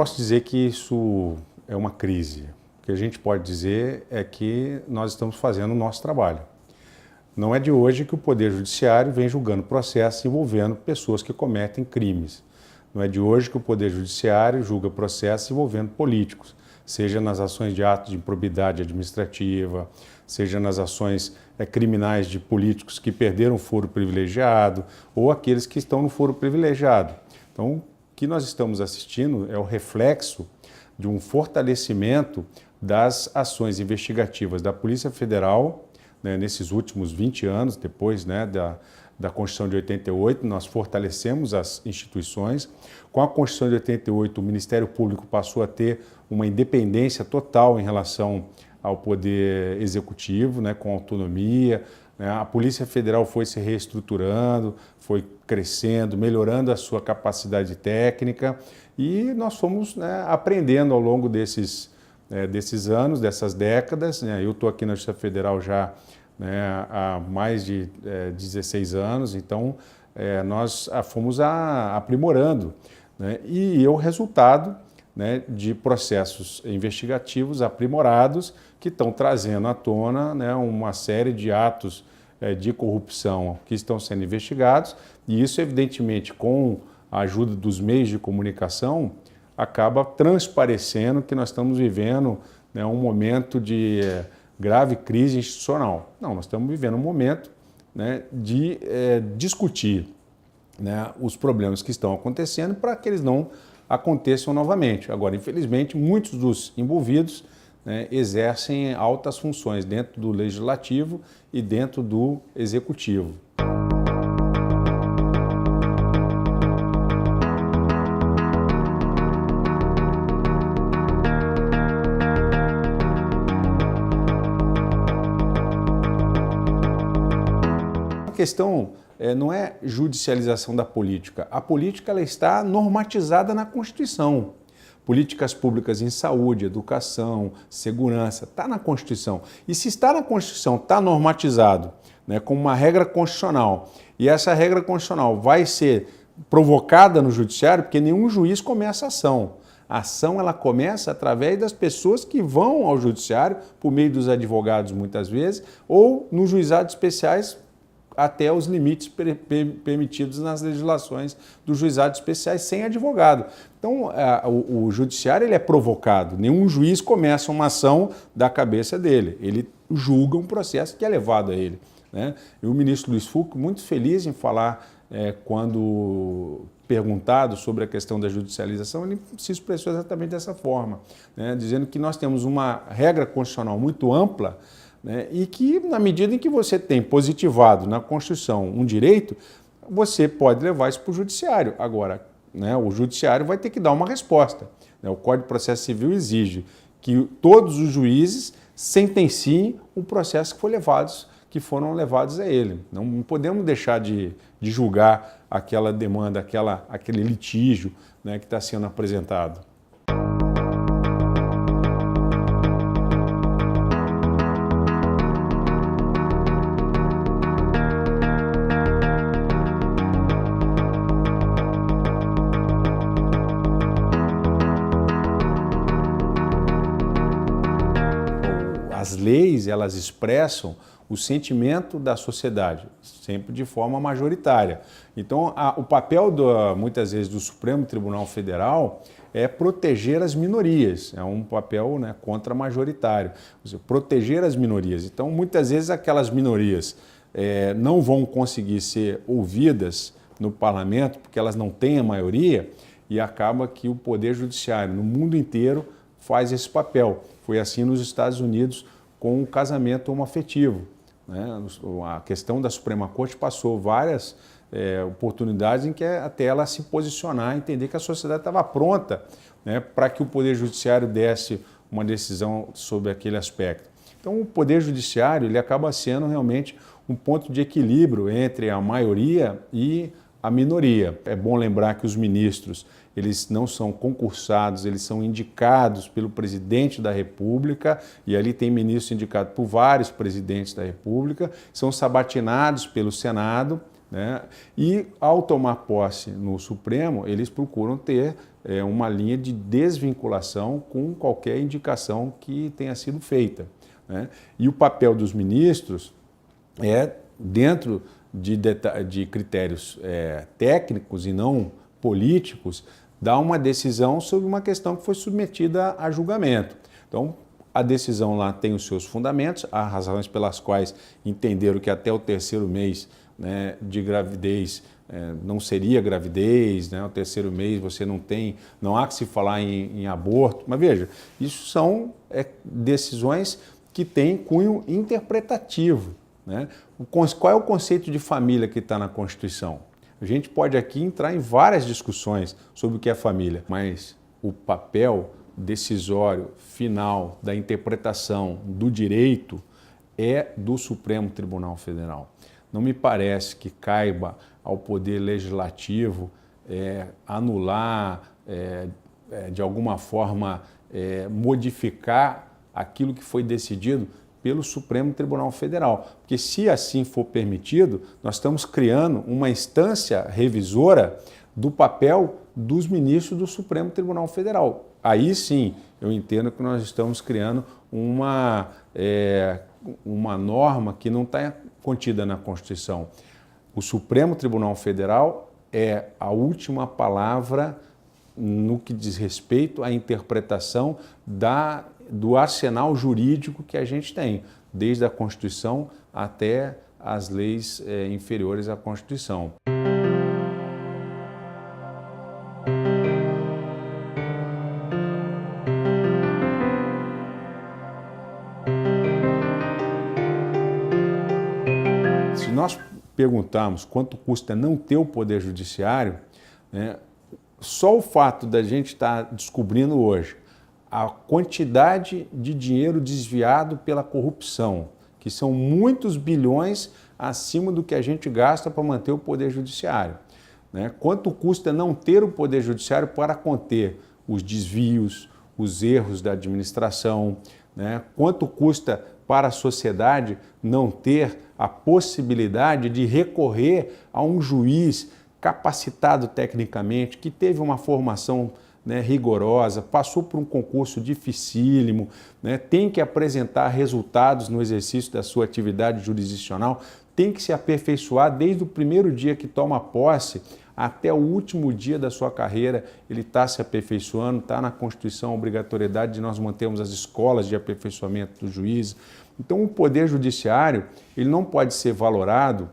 posso dizer que isso é uma crise. O que a gente pode dizer é que nós estamos fazendo o nosso trabalho. Não é de hoje que o Poder Judiciário vem julgando processos envolvendo pessoas que cometem crimes. Não é de hoje que o Poder Judiciário julga processos envolvendo políticos, seja nas ações de atos de improbidade administrativa, seja nas ações criminais de políticos que perderam o foro privilegiado ou aqueles que estão no foro privilegiado. Então, o que nós estamos assistindo é o reflexo de um fortalecimento das ações investigativas da Polícia Federal, né, nesses últimos 20 anos, depois, né, da Constituição de 88, nós fortalecemos as instituições. Com a Constituição de 88, o Ministério Público passou a ter uma independência total em relação ao Poder Executivo, né, com autonomia. Né, a Polícia Federal foi se reestruturando, foi crescendo, melhorando a sua capacidade técnica e nós fomos, né, aprendendo ao longo desses anos, dessas décadas. Né, eu estou aqui na Justiça Federal já, né, há mais de 16 anos, então nós fomos aprimorando, né, e o resultado, né, de processos investigativos aprimorados que estão trazendo à tona, né, uma série de atos de corrupção que estão sendo investigados e isso, evidentemente, com a ajuda dos meios de comunicação, acaba transparecendo que nós estamos vivendo, né, um momento de grave crise institucional. Não, nós estamos vivendo um momento, né, de discutir, né, os problemas que estão acontecendo para que eles não aconteçam novamente. Agora, infelizmente, muitos dos envolvidos, né, exercem altas funções dentro do Legislativo e dentro do Executivo. A questão não é judicialização da política. A política ela está normatizada na Constituição. Políticas públicas em saúde, educação, segurança, está na Constituição. E se está na Constituição, está normatizado, né, como uma regra constitucional, e essa regra constitucional vai ser provocada no judiciário, porque nenhum juiz começa a ação. A ação ela começa através das pessoas que vão ao judiciário, por meio dos advogados muitas vezes, ou nos juizados especiais, até os limites permitidos nas legislações dos juizados especiais sem advogado. Então, o judiciário ele é provocado, nenhum juiz começa uma ação da cabeça dele, ele julga um processo que é levado a ele. Né? E o ministro Luiz Fux, muito feliz em falar, quando perguntado sobre a questão da judicialização, ele se expressou exatamente dessa forma, né? Dizendo que nós temos uma regra constitucional muito ampla, né, e que, na medida em que você tem positivado na Constituição um direito, você pode levar isso para o Judiciário. Agora, né, o Judiciário vai ter que dar uma resposta. Né, o Código de Processo Civil exige que todos os juízes sentenciem o processo que foram levados a ele. Não podemos deixar de julgar aquela demanda, aquele litígio, né, que está sendo apresentado. As leis, elas expressam o sentimento da sociedade, sempre de forma majoritária. Então, o papel, muitas vezes, do Supremo Tribunal Federal é proteger as minorias, é um papel, né, contra-majoritário, proteger as minorias. Então, muitas vezes, aquelas minorias não vão conseguir ser ouvidas no parlamento, porque elas não têm a maioria, e acaba que o Poder Judiciário, no mundo inteiro, faz esse papel. Foi assim nos Estados Unidos com o casamento homoafetivo. Né? A questão da Suprema Corte passou várias oportunidades em que até ela se posicionar, entender que a sociedade estava pronta, né, para que o Poder Judiciário desse uma decisão sobre aquele aspecto. Então, o Poder Judiciário ele acaba sendo realmente um ponto de equilíbrio entre a maioria e a minoria. É bom lembrar que os ministros, eles não são concursados, eles são indicados pelo presidente da República, e ali tem ministros indicados por vários presidentes da República, são sabatinados pelo Senado, né? E ao tomar posse no Supremo, eles procuram ter uma linha de desvinculação com qualquer indicação que tenha sido feita, né? E o papel dos ministros é, dentro de critérios técnicos e não políticos, dar uma decisão sobre uma questão que foi submetida a julgamento. Então, a decisão lá tem os seus fundamentos, há razões pelas quais entenderam que até o 3º mês, né, de gravidez não seria gravidez, né, o 3º mês você não há que se falar em aborto, mas veja, isso são decisões que têm cunho interpretativo, né? Qual é o conceito de família que está na Constituição? A gente pode aqui entrar em várias discussões sobre o que é família, mas o papel decisório final da interpretação do direito é do Supremo Tribunal Federal. Não me parece que caiba ao Poder Legislativo anular, de alguma forma, modificar aquilo que foi decidido pelo Supremo Tribunal Federal. Porque se assim for permitido, nós estamos criando uma instância revisora do papel dos ministros do Supremo Tribunal Federal. Aí sim, eu entendo que nós estamos criando uma norma que não está contida na Constituição. O Supremo Tribunal Federal é a última palavra no que diz respeito à interpretação do arsenal jurídico que a gente tem, desde a Constituição até as leis inferiores à Constituição. Se nós perguntarmos quanto custa não ter o Poder Judiciário, né, só o fato da gente estar descobrindo hoje a quantidade de dinheiro desviado pela corrupção, que são muitos bilhões acima do que a gente gasta para manter o Poder Judiciário, né? Quanto custa não ter o Poder Judiciário para conter os desvios, os erros da administração, né? Quanto custa para a sociedade não ter a possibilidade de recorrer a um juiz capacitado tecnicamente, que teve uma formação, né, rigorosa, passou por um concurso dificílimo, né, tem que apresentar resultados no exercício da sua atividade jurisdicional, tem que se aperfeiçoar desde o primeiro dia que toma posse até o último dia da sua carreira, ele está se aperfeiçoando, está na Constituição a obrigatoriedade de nós mantermos as escolas de aperfeiçoamento dos juízes. Então, o Poder Judiciário ele não pode ser valorado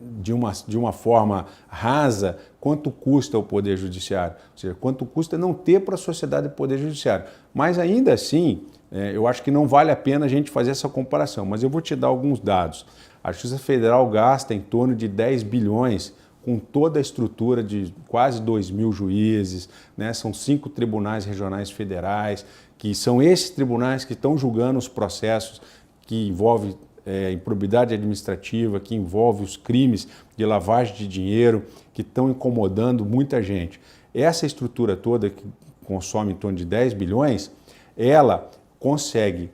de uma forma rasa quanto custa o Poder Judiciário, ou seja, quanto custa não ter para a sociedade o Poder Judiciário. Mas ainda assim, eu acho que não vale a pena a gente fazer essa comparação, mas eu vou te dar alguns dados. A Justiça Federal gasta em torno de 10 bilhões com toda a estrutura de quase 2.000 juízes, né? São 5 tribunais regionais federais, que são esses tribunais que estão julgando os processos que envolvem improbidade administrativa, que envolve os crimes de lavagem de dinheiro, que estão incomodando muita gente. Essa estrutura toda, que consome em torno de 10 bilhões, ela consegue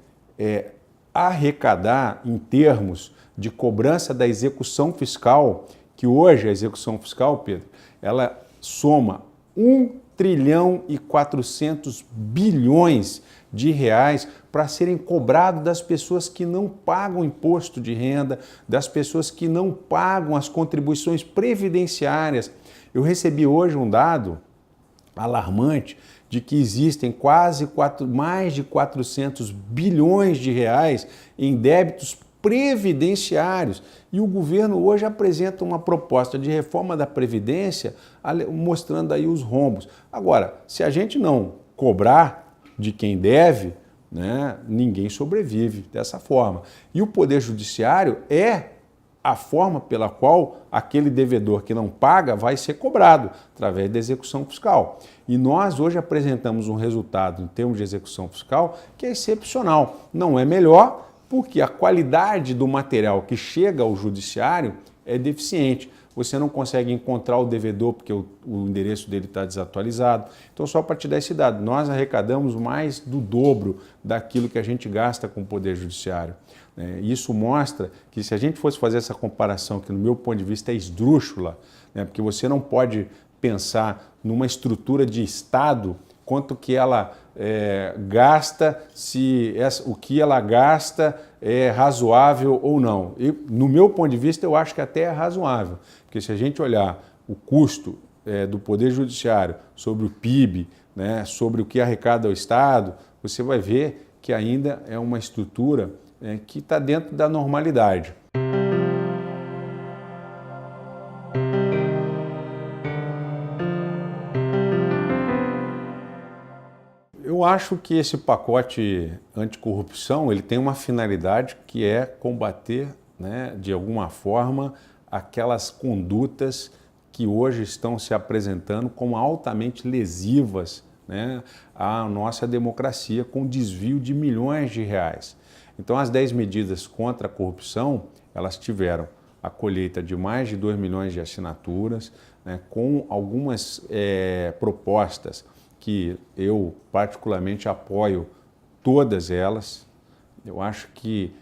arrecadar em termos de cobrança da execução fiscal, que hoje a execução fiscal, Pedro, ela soma 1,4 trilhões de reais para serem cobrados das pessoas que não pagam imposto de renda, das pessoas que não pagam as contribuições previdenciárias. Eu recebi hoje um dado alarmante de que existem mais de 400 bilhões de reais em débitos previdenciários. E o governo hoje apresenta uma proposta de reforma da Previdência mostrando aí os rombos. Agora, se a gente não cobrar de quem deve, né, ninguém sobrevive dessa forma. E o Poder Judiciário é a forma pela qual aquele devedor que não paga vai ser cobrado, através da execução fiscal. E nós hoje apresentamos um resultado em termos de execução fiscal que é excepcional. Não é melhor, porque a qualidade do material que chega ao judiciário é deficiente. você não consegue encontrar o devedor porque o endereço dele está desatualizado. Então, só para te dar esse dado, nós arrecadamos mais do dobro daquilo que a gente gasta com o Poder Judiciário. Isso mostra que se a gente fosse fazer essa comparação, que no meu ponto de vista é esdrúxula, porque você não pode pensar numa estrutura de Estado quanto que ela gasta, se o que ela gasta é razoável ou não. E, no meu ponto de vista, eu acho que até é razoável, porque se a gente olhar o custo do Poder Judiciário sobre o PIB, sobre o que arrecada o Estado, você vai ver que ainda é uma estrutura que está dentro da normalidade. Eu acho que esse pacote anticorrupção ele tem uma finalidade que é combater, de alguma forma, aquelas condutas que hoje estão se apresentando como altamente lesivas à nossa democracia, com desvio de milhões de reais. Então, as 10 medidas contra a corrupção, elas tiveram a colheita de mais de 2 milhões de assinaturas, com algumas propostas que eu particularmente apoio todas elas. Eu acho que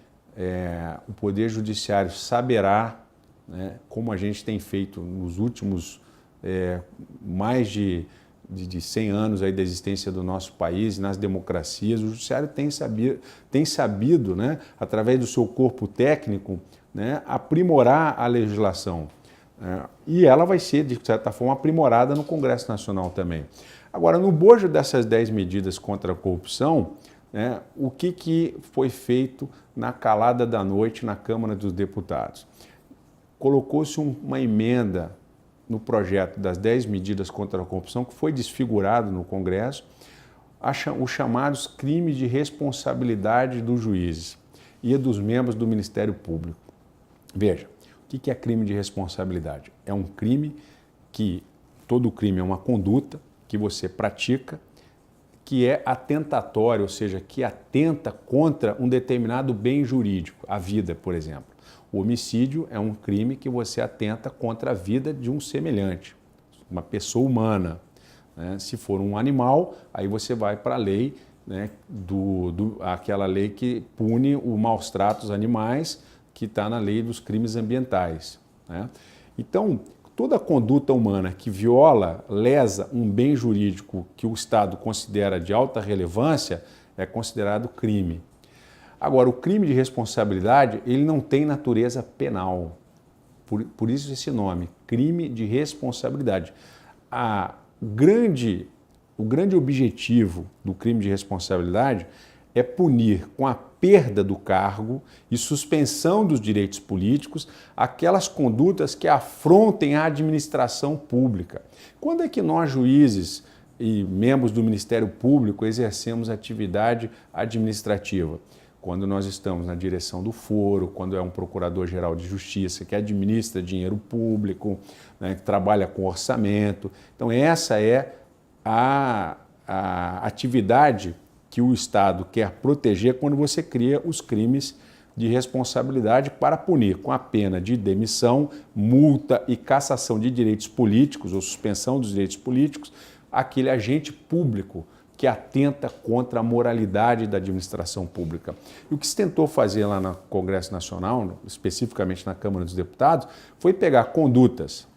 o Poder Judiciário saberá, como a gente tem feito nos últimos mais de 100 anos aí da existência do nosso país, nas democracias, o Judiciário tem sabido através do seu corpo técnico, aprimorar a legislação. E ela vai ser, de certa forma, aprimorada no Congresso Nacional também. Agora, no bojo dessas 10 medidas contra a corrupção, o que foi feito na calada da noite na Câmara dos Deputados? Colocou-se uma emenda no projeto das 10 medidas contra a corrupção, que foi desfigurado no Congresso, os chamados crimes de responsabilidade dos juízes e dos membros do Ministério Público. Veja, o que é crime de responsabilidade? É um crime que, todo crime é uma conduta que você pratica, que é atentatório, ou seja, que atenta contra um determinado bem jurídico, a vida, por exemplo. O homicídio é um crime que você atenta contra a vida de um semelhante, uma pessoa humana. Se for um animal, aí você vai para a lei, aquela lei que pune os maus tratos animais, que está na lei dos crimes ambientais. Então, toda conduta humana que viola, lesa um bem jurídico que o Estado considera de alta relevância é considerado crime. Agora, o crime de responsabilidade, ele não tem natureza penal. Por isso esse nome, crime de responsabilidade. O grande objetivo do crime de responsabilidade é punir com a perda do cargo e suspensão dos direitos políticos aquelas condutas que afrontem a administração pública. Quando é que nós, juízes e membros do Ministério Público, exercemos atividade administrativa? Quando nós estamos na direção do foro, quando é um procurador-geral de justiça que administra dinheiro público, que trabalha com orçamento. Então, essa é a atividade que o Estado quer proteger quando você cria os crimes de responsabilidade para punir com a pena de demissão, multa e cassação de direitos políticos ou suspensão dos direitos políticos aquele agente público que atenta contra a moralidade da administração pública. E o que se tentou fazer lá no Congresso Nacional, especificamente na Câmara dos Deputados, foi pegar condutas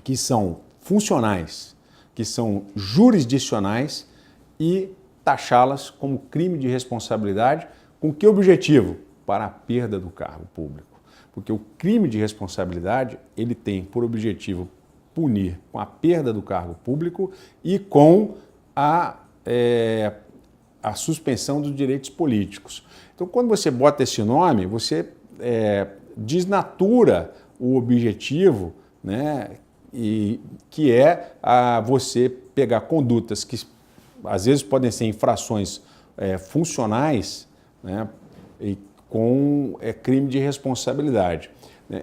que são funcionais, que são jurisdicionais e taxá-las como crime de responsabilidade, com que objetivo? Para a perda do cargo público. Porque o crime de responsabilidade, ele tem por objetivo punir com a perda do cargo público e com a suspensão dos direitos políticos. Então, quando você bota esse nome, você desnatura o objetivo, e que é você pegar condutas que às vezes podem ser infrações funcionais, e com crime de responsabilidade.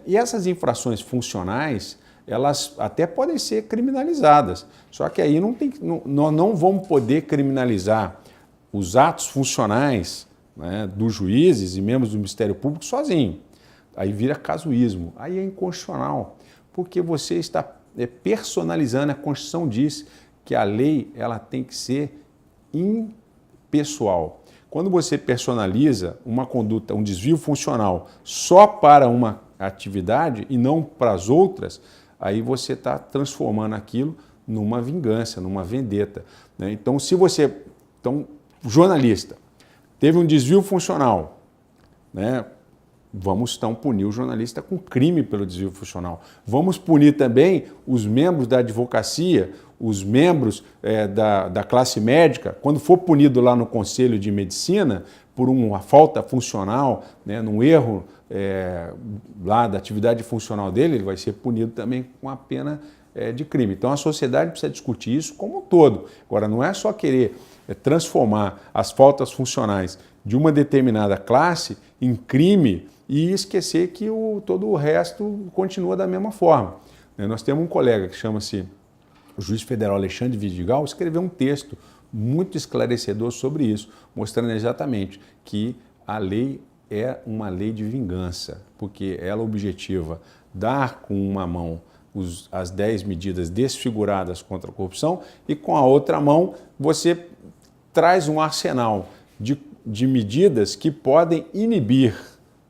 E essas infrações funcionais, elas até podem ser criminalizadas, só que aí nós não vamos poder criminalizar os atos funcionais dos juízes e membros do Ministério Público sozinho. Aí vira casuísmo, aí é inconstitucional, porque você está personalizando. A Constituição diz que a lei ela tem que ser impessoal. Quando você personaliza uma conduta, um desvio funcional só para uma atividade e não para as outras, aí você está transformando aquilo numa vingança, numa vendetta, né? Então, jornalista, teve um desvio funcional, né? Vamos então punir o jornalista com crime pelo desvio funcional. Vamos punir também os membros da advocacia, os membros da classe médica, quando for punido lá no Conselho de Medicina por uma falta funcional, né, num erro lá da atividade funcional dele, ele vai ser punido também com a pena de crime. Então a sociedade precisa discutir isso como um todo. Agora, não é só querer transformar as faltas funcionais de uma determinada classe em crime e esquecer que todo o resto continua da mesma forma. Nós temos um colega que chama-se o juiz federal Alexandre Vidigal, escreveu um texto muito esclarecedor sobre isso, mostrando exatamente que a lei é uma lei de vingança, porque ela objetiva dar com uma mão as 10 medidas desfiguradas contra a corrupção e com a outra mão você traz um arsenal de medidas que podem inibir,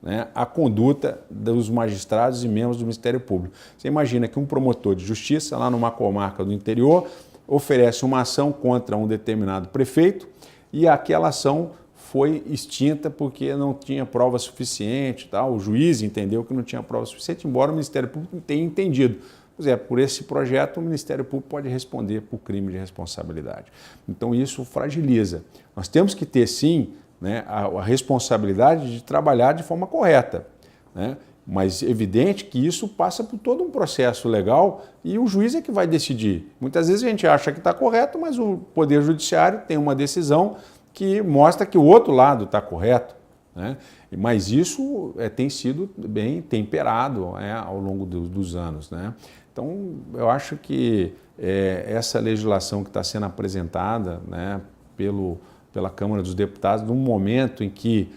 né, a conduta dos magistrados e membros do Ministério Público. Você imagina que um promotor de justiça, lá numa comarca do interior, oferece uma ação contra um determinado prefeito e aquela ação foi extinta porque não tinha prova suficiente, tá? O juiz entendeu que não tinha prova suficiente, embora o Ministério Público tenha entendido. Pois é, por esse projeto o Ministério Público pode responder por crime de responsabilidade. Então isso fragiliza. Nós temos que ter, sim, né, a responsabilidade de trabalhar de forma correta, né? Mas é evidente que isso passa por todo um processo legal e o juiz é que vai decidir. Muitas vezes a gente acha que está correto, mas o Poder Judiciário tem uma decisão que mostra que o outro lado está correto, né? Mas isso tem sido bem temperado, ao longo dos anos, né? Então, eu acho que essa legislação que está sendo apresentada, né, pela Câmara dos Deputados, num momento em que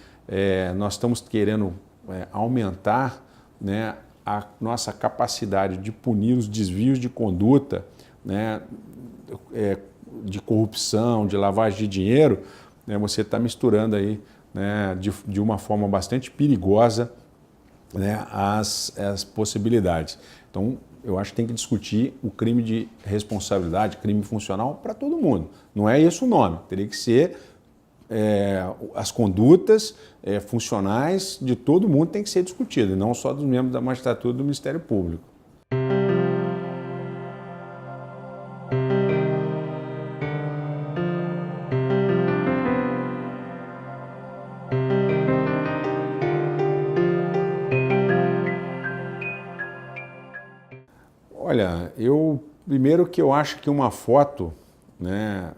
nós estamos querendo aumentar, né, a nossa capacidade de punir os desvios de conduta, né, de corrupção, de lavagem de dinheiro, né, você está misturando aí, né, de uma forma bastante perigosa, né, as possibilidades. Então, eu acho que tem que discutir o crime de responsabilidade, crime funcional para todo mundo. Não é esse o nome, teria que ser as condutas funcionais de todo mundo tem que ser discutidas, não só dos membros da magistratura e do Ministério Público. Olha, primeiro que eu acho que uma foto, né,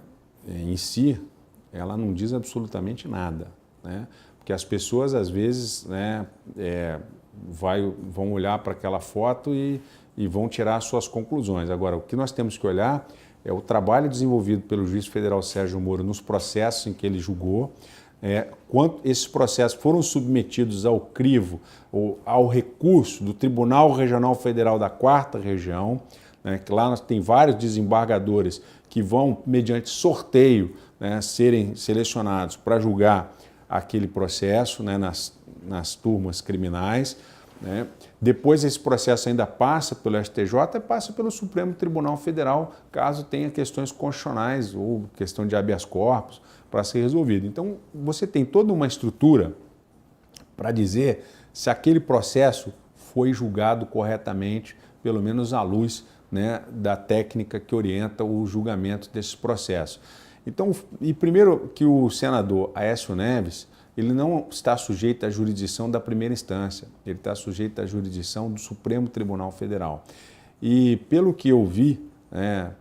em si, ela não diz absolutamente nada, né? Porque as pessoas, às vezes, né, vão olhar para aquela foto e vão tirar suas conclusões. Agora, o que nós temos que olhar é o trabalho desenvolvido pelo juiz federal Sérgio Moro nos processos em que ele julgou, quanto esses processos foram submetidos ao crivo ou ao recurso do Tribunal Regional Federal da 4ª Região, né, que lá nós tem vários desembargadores que vão, mediante sorteio, né, serem selecionados para julgar aquele processo, né, nas turmas criminais, né. Depois esse processo ainda passa pelo STJ e passa pelo Supremo Tribunal Federal, caso tenha questões constitucionais ou questão de habeas corpus para ser resolvido. Então, você tem toda uma estrutura para dizer se aquele processo foi julgado corretamente, pelo menos à luz, né, da técnica que orienta o julgamento desses processos. Então, e primeiro que o senador Aécio Neves, ele não está sujeito à jurisdição da primeira instância, ele está sujeito à jurisdição do Supremo Tribunal Federal. E pelo que eu vi, né,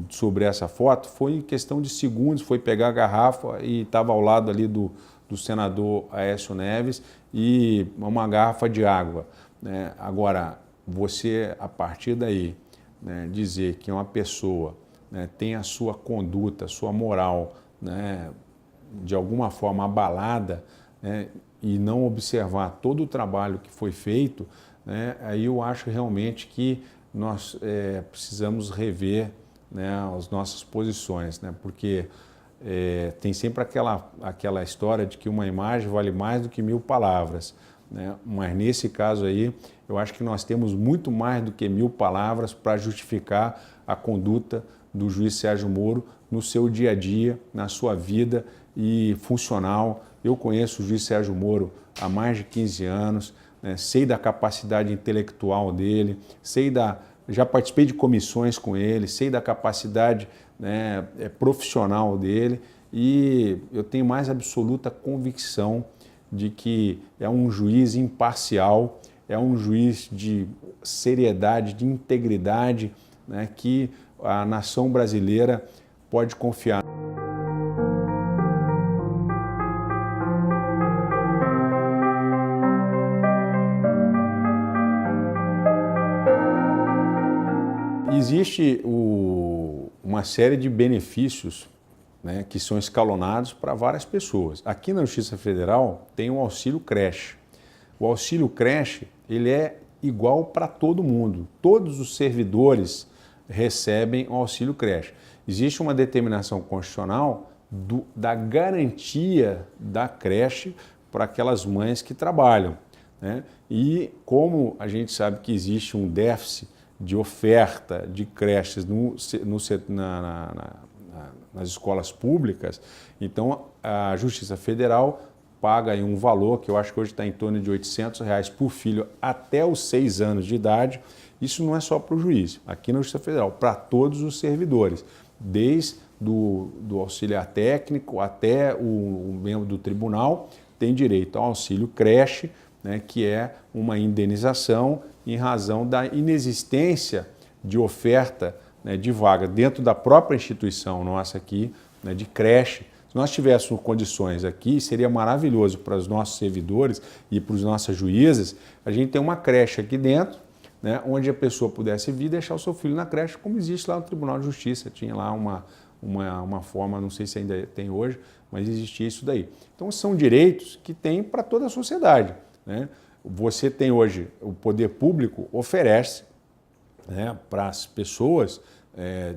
sobre essa foto, foi em questão de segundos, foi pegar a garrafa e estava ao lado ali do senador Aécio Neves e uma garrafa de água, né? Agora, você, a partir daí, né, dizer que uma pessoa, né, tem a sua conduta, a sua moral, né, de alguma forma abalada, né, e não observar todo o trabalho que foi feito, né, aí eu acho realmente que nós precisamos rever, né, as nossas posições, né, porque tem sempre aquela história de que uma imagem vale mais do que 1000 palavras, né, mas nesse caso aí eu acho que nós temos muito mais do que 1000 palavras para justificar a conduta do juiz Sérgio Moro no seu dia a dia, na sua vida e funcional. Eu conheço o juiz Sérgio Moro há mais de 15 anos, né, sei da capacidade intelectual dele, já participei de comissões com ele, sei da capacidade, né, profissional dele, e eu tenho mais absoluta convicção de que é um juiz imparcial, é um juiz de seriedade, de integridade, né, que a nação brasileira pode confiar. Existe uma série de benefícios, né, que são escalonados para várias pessoas. Aqui na Justiça Federal tem o auxílio creche. O auxílio creche, ele é igual para todo mundo. Todos os servidores recebem o auxílio creche. Existe uma determinação constitucional da garantia da creche para aquelas mães que trabalham, né? E como a gente sabe que existe um déficit de oferta de creches nas escolas públicas, então a Justiça Federal paga aí um valor que eu acho que hoje está em torno de R$800 por filho até os 6 anos de idade. Isso não é só para o juiz, aqui na Justiça Federal, para todos os servidores, desde do auxiliar técnico até o membro do tribunal, tem direito ao auxílio creche, né, que é uma indenização em razão da inexistência de oferta, né, de vaga dentro da própria instituição nossa aqui, né, de creche. Se nós tivéssemos condições aqui, seria maravilhoso para os nossos servidores e para os nossos juízes, a gente tem uma creche aqui dentro, né, onde a pessoa pudesse vir e deixar o seu filho na creche, como existe lá no Tribunal de Justiça. Tinha lá uma forma, não sei se ainda tem hoje, mas existia isso daí. Então são direitos que tem para toda a sociedade, né? Você tem hoje, o poder público oferece, né, para as pessoas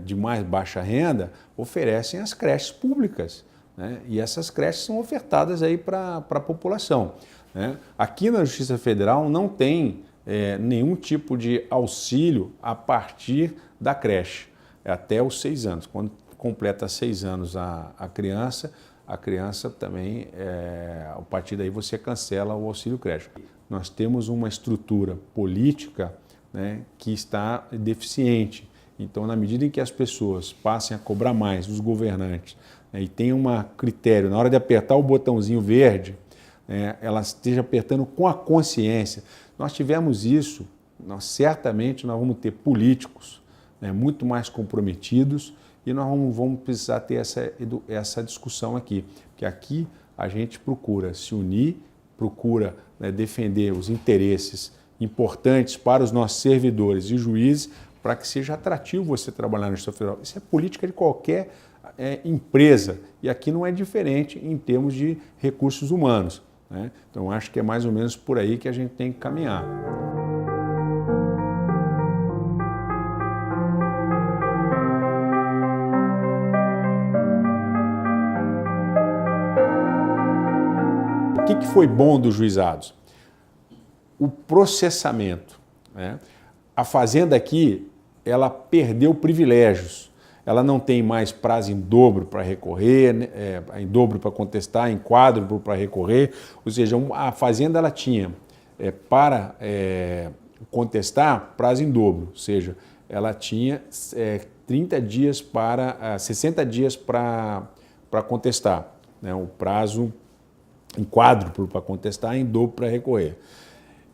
de mais baixa renda, oferecem as creches públicas, né? E essas creches são ofertadas aí para a população, né? Aqui na Justiça Federal não tem nenhum tipo de auxílio a partir da creche, até os 6 anos. Quando completa 6 anos a criança também, a partir daí você cancela o auxílio creche. Nós temos uma estrutura política, né, que está deficiente. Então, na medida em que as pessoas passem a cobrar mais dos governantes, né, e tenham um critério, na hora de apertar o botãozinho verde, ela esteja apertando com a consciência. Nós tivemos isso, certamente nós vamos ter políticos, né, muito mais comprometidos, e nós vamos precisar ter essa discussão aqui, porque aqui a gente procura se unir, procura, né, defender os interesses importantes para os nossos servidores e juízes, para que seja atrativo você trabalhar na Justiça Federal. Isso é política de qualquer empresa, e aqui não é diferente em termos de recursos humanos, né? Então acho que é mais ou menos por aí que a gente tem que caminhar. O que foi bom dos juizados? O processamento, né? A Fazenda aqui, ela perdeu privilégios. Ela não tem mais prazo em dobro para recorrer, né? Em dobro para contestar, em quádruplo para recorrer. Ou seja, a Fazenda ela tinha para contestar prazo em dobro. Ou seja, ela tinha 60 dias para contestar, né? O prazo em quádruplo para contestar, em dobro para recorrer.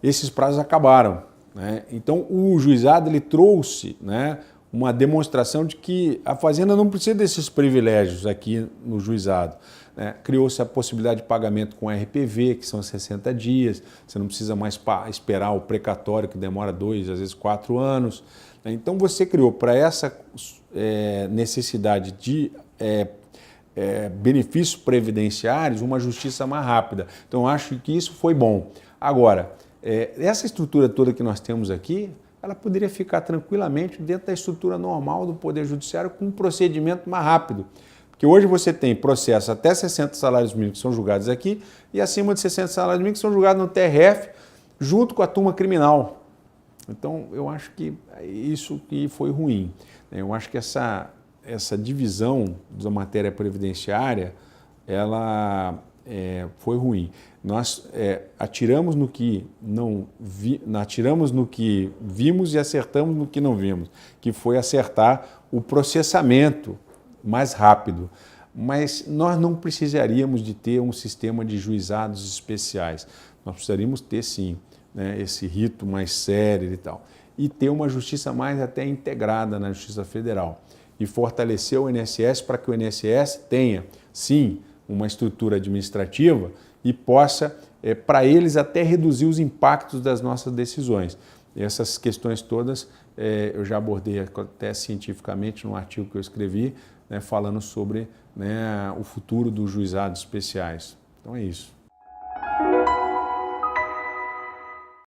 Esses prazos acabaram, né? Então o juizado ele trouxe, né, uma demonstração de que a Fazenda não precisa desses privilégios aqui no juizado, né? Criou-se a possibilidade de pagamento com RPV, que são 60 dias, você não precisa mais esperar o precatório, que demora 2, às vezes 4 anos. Então você criou para essa necessidade de benefícios previdenciários uma justiça mais rápida. Então acho que isso foi bom. Agora, Essa estrutura toda que nós temos aqui, ela poderia ficar tranquilamente dentro da estrutura normal do Poder Judiciário com um procedimento mais rápido. Porque hoje você tem processos até 60 salários mínimos que são julgados aqui e acima de 60 salários mínimos que são julgados no TRF junto com a turma criminal. Então, eu acho que isso que foi ruim. Eu acho que essa divisão da matéria previdenciária, ela foi ruim. Nós atiramos no que vimos e acertamos no que não vimos, que foi acertar o processamento mais rápido. Mas nós não precisaríamos de ter um sistema de juizados especiais. Nós precisaríamos ter, sim, né, esse rito mais sério e tal. E ter uma justiça mais até integrada na Justiça Federal. E fortalecer o INSS para que o INSS tenha, sim, uma estrutura administrativa e possa, para eles, até reduzir os impactos das nossas decisões. E essas questões todas eu já abordei até cientificamente no artigo que eu escrevi, né, falando sobre, né, o futuro dos juizados especiais. Então é isso.